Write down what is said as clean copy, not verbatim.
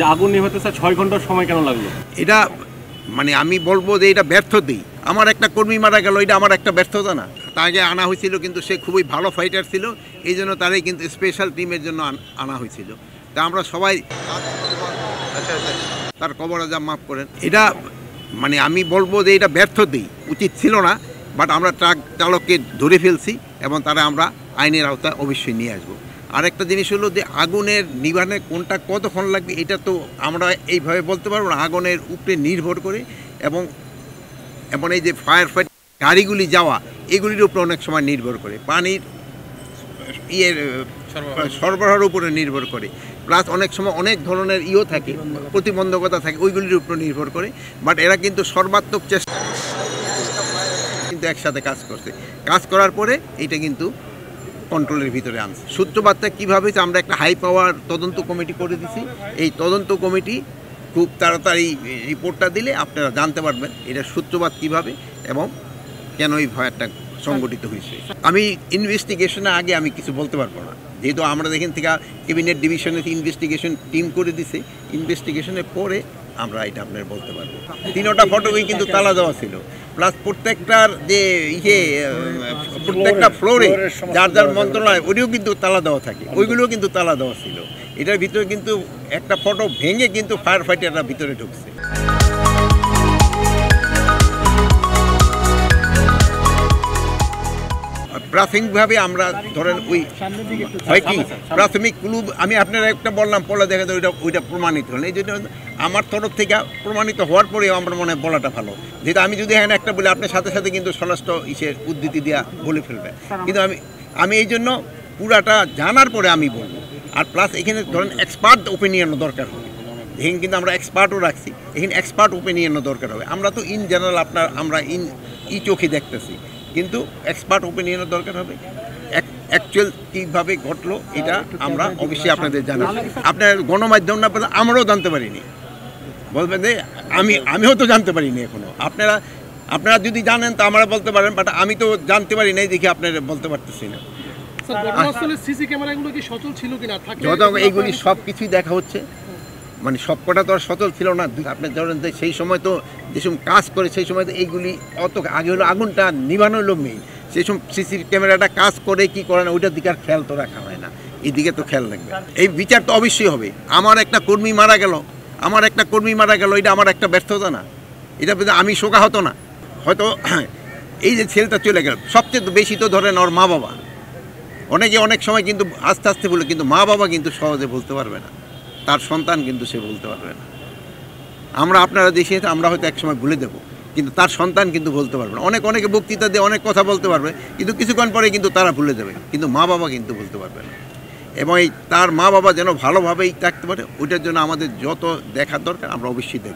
যে আগুন নিভাতে স্যার 6 ঘন্টা সময় কেন লাগলো? এটা মানে আমি বলবো যে এটা ব্যর্থতাই। আমার একটা কর্মী মারা গেল, এটা আমার একটা ব্যর্থতা না? তাকে আনা হয়েছিল, কিন্তু সে খুবই ভালো ফাইটার ছিল, এই জন্য তারাই কিন্তু স্পেশাল টিমের জন্য আনা হয়েছিল। তা আমরা সবাই তার কবর আজাব মাফ করেন। এটা মানে আমি বলবো যে এটা ব্যর্থতাই, উচিত ছিল না, বাট আমরা ট্রাক চালককে ধরে ফেলছি এবং তারা আমরা আইনের আওতায় অবশ্যই নিয়ে আসবো। আরেকটা জিনিস হলো যে আগুনের নিবারণে কোনটা কতক্ষণ লাগবে এটা তো আমরা এইভাবে বলতে পারবো না, আগুনের উপরে নির্ভর করে এবং এই যে ফায়ার ফাইট গাড়িগুলি যাওয়া এগুলির উপরে অনেক সময় নির্ভর করে, পানির সরবরাহের উপরে নির্ভর করে, প্লাস অনেক সময় অনেক ধরনের থাকে, প্রতিবন্ধকতা থাকে, ওইগুলির উপরে নির্ভর করে। বাট এরা কিন্তু সর্বাত্মক চেষ্টা কিন্তু একসাথে কাজ করার পরে এটা কিন্তু কন্ট্রোলের ভিতরে আনছে। সূত্রপাতটা কীভাবে, আমরা একটা হাই পাওয়ার তদন্ত কমিটি করে দিছি। এই তদন্ত কমিটি খুব তাড়াতাড়ি রিপোর্টটা দিলে আপনারা জানতে পারবেন এটা সূত্রপাত কীভাবে এবং কেন এই ভয়টা সংগঠিত হয়েছে। আমি ইনভেস্টিগেশনের আগে আমি কিছু বলতে পারবো না, যেহেতু আমরা এখান থেকে ক্যাবিনেট ডিভিশনে ইনভেস্টিগেশন টিম করে দিছে। ইনভেস্টিগেশনের পরে আমরা এটা আপনার বলতে পারবো। 3টা ফটকই কিন্তু তালা দেওয়া ছিল, প্লাস প্রত্যেকটার যে প্রত্যেকটা ফ্লোরে যার যার মন্ত্রণালয় ওইও কিন্তু তালা দেওয়া থাকে, ওইগুলোও কিন্তু তালা দেওয়া ছিল। এটার ভিতরে কিন্তু একটা ফটক ভেঙে কিন্তু ফায়ার ফাইটাররা ভিতরে ঢুকছে। প্রাথমিকভাবে আমরা ধরেন ওই হয় কি প্রাথমিক ক্লু আমি আপনারা একটা বললাম, পরে দেখা যায় ওইটা প্রমাণিত হল। এই জন্য আমার তরফ থেকে প্রমাণিত হওয়ার পরেও আমার মনে হয় বলাটা ভালো, যেহেতু আমি যদি এখানে একটা বলি আপনার সাথে সাথে কিন্তু স্বরাষ্ট্র উদ্ধৃতি দেওয়া বলে ফেলবে, কিন্তু আমি এই জন্য পুরাটা জানার পরে আমি বলবো। আর প্লাস এখানে ধরেন এক্সপার্ট ওপিনিয়নও দরকার হবে, এখানে কিন্তু আমরা এক্সপার্টও রাখছি, এখানে এক্সপার্ট ওপিনিয়নও দরকার হবে। আমরা তো ইন জেনারেল আমরা চোখে দেখতেছি, কিন্তু এক্সপার্ট ওপিনিয়নের দরকার হবে। অ্যাকচুয়াল কীভাবে ঘটলো এটা আমরা অবশ্যই আপনাদের জানাবো। আপনার গণমাধ্যম না পেলে আমরাও জানতে পারিনি, বলবেন যে আমিও তো জানতে পারিনি এখনো। আপনারা যদি জানেন তা আমরা বলতে পারেন, বাট আমি তো জানতে পারি নাই, দেখি আপনারা বলতে পারতেছি না। এইগুলি সব কিছুই দেখা হচ্ছে, মানে সবকটা তো আর সচল ছিল না। আপনার ধরেন যে সেই সময় তো যেসব কাজ করে সেই সময় তো এইগুলি অত আগে হলো আগুনটা নিভানো হলো মেইন, সেই সময় সিসি ক্যামেরাটা কাজ করে কি করে না ওইটার দিকে আর খেয়াল তো রাখা হয় না, এই দিকে তো খেয়াল রাখবে। এই বিচার তো অবশ্যই হবে। আমার একটা কর্মী মারা গেল, এটা আমার একটা ব্যর্থতা না? এটা আমি শোকাহত না? হয়তো এই যে ছেলেটা চলে গেল, সবচেয়ে বেশি তো ধরেন ওর মা বাবা, অনেকে অনেক সময় কিন্তু আস্তে আস্তে বলে, কিন্তু মা বাবা কিন্তু সহজে বলতে পারবে না, তার সন্তান কিন্তু সে বলতে পারবে না। আপনারা দেখিয়ে আমরা হয়তো একসময় ভুলে দেবো, কিন্তু তার সন্তান কিন্তু বলতে পারবে না। অনেকে বক্তৃতা দিয়ে অনেক কথা বলতে পারবে, কিন্তু কিছুক্ষণ পরে কিন্তু তারা ভুলে যাবে, কিন্তু মা বাবা কিন্তু বলতে পারবে না। এবং তার মা বাবা যেন ভালোভাবেই থাকতে পারে, ওইটার জন্য আমাদের যত দেখার দরকার আমরা অবশ্যই দেখব।